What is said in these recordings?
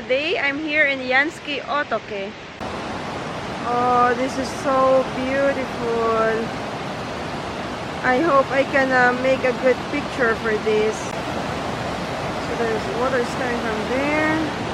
today I'm here in Janjske Otoke. Oh, this is so beautiful. I hope I can make a good picture for this. So there's water starting from there.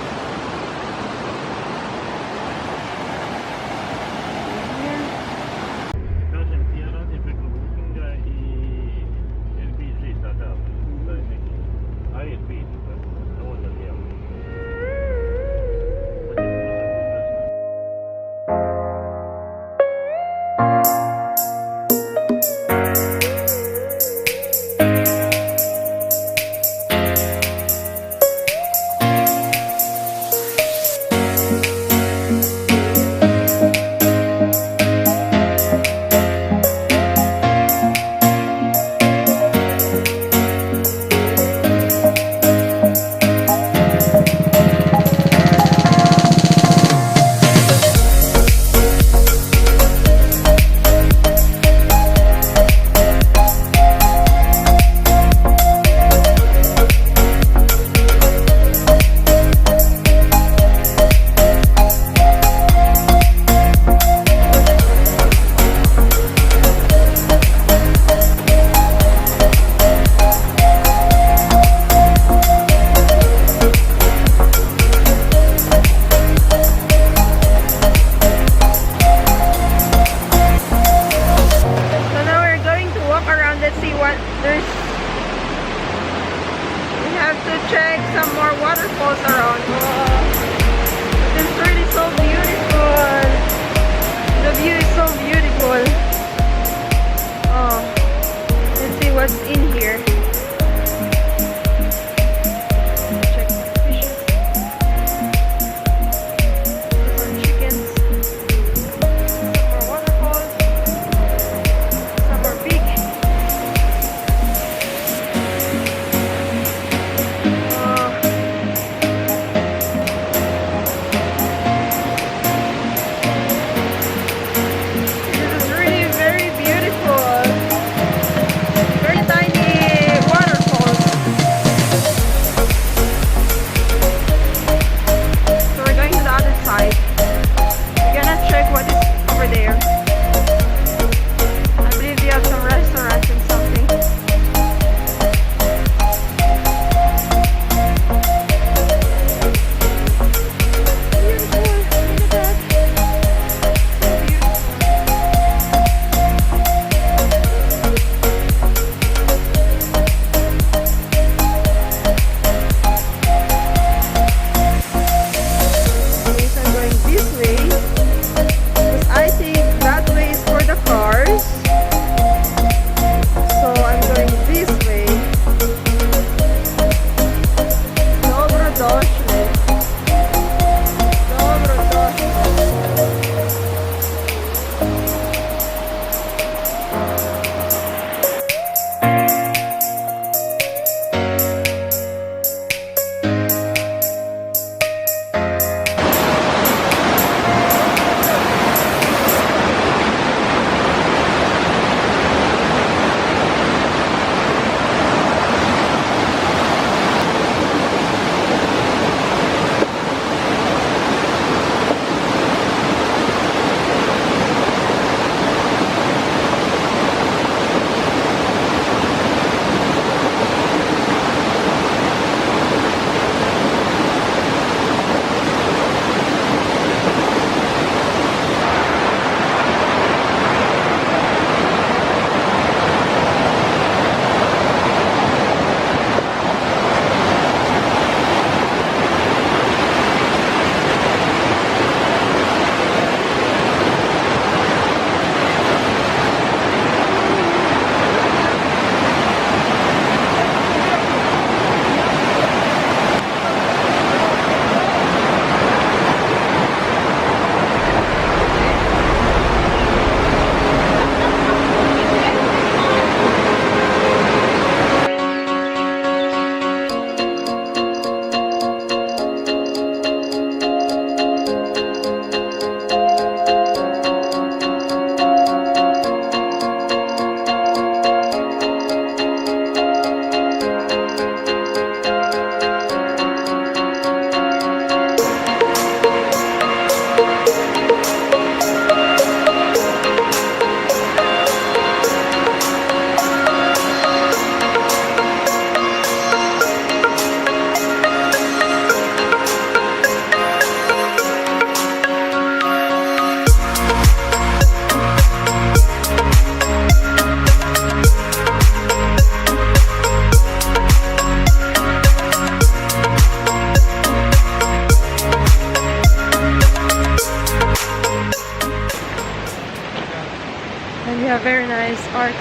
And we have very nice art.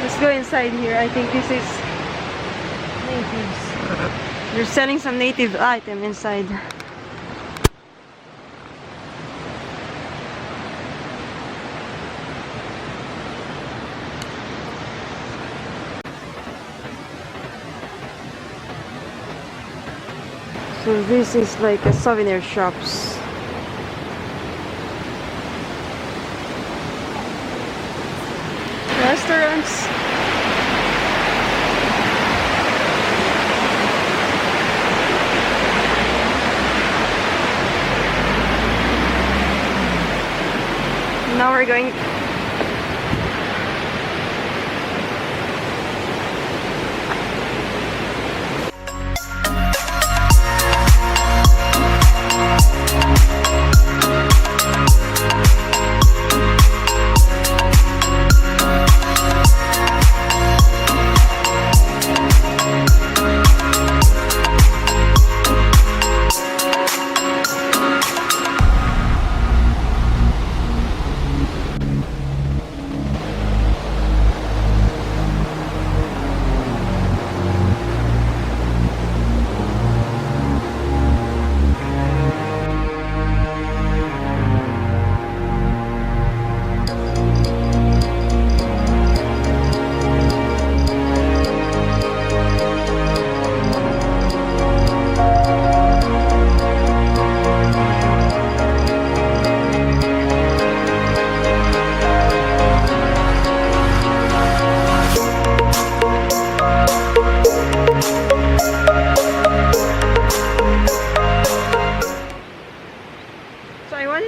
Let's go inside here. I think this is natives. They're selling some native item inside. So this is like a souvenir shops. Restaurants. Now we're going.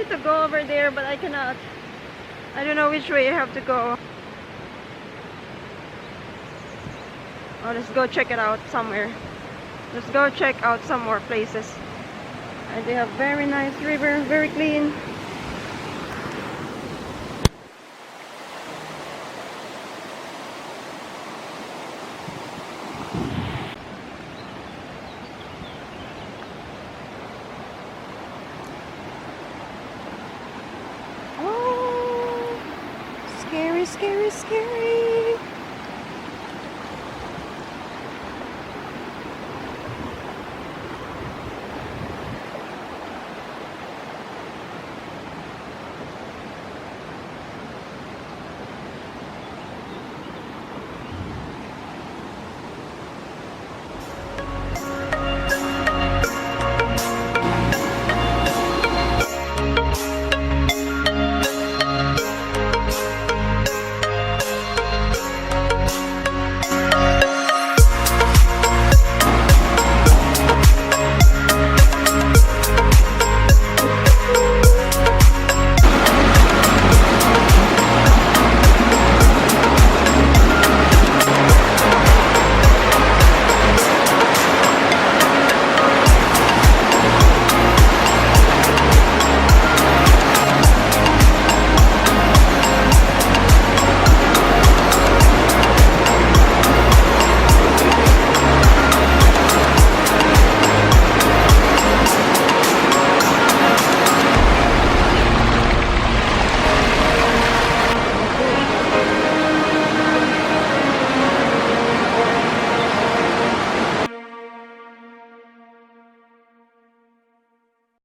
To go over there, but I cannot. I don't know which way I have to go. Oh, let's go check it out somewhere. Let's go check out some more places. And they have very nice river, very clean. Scary, scary, scary.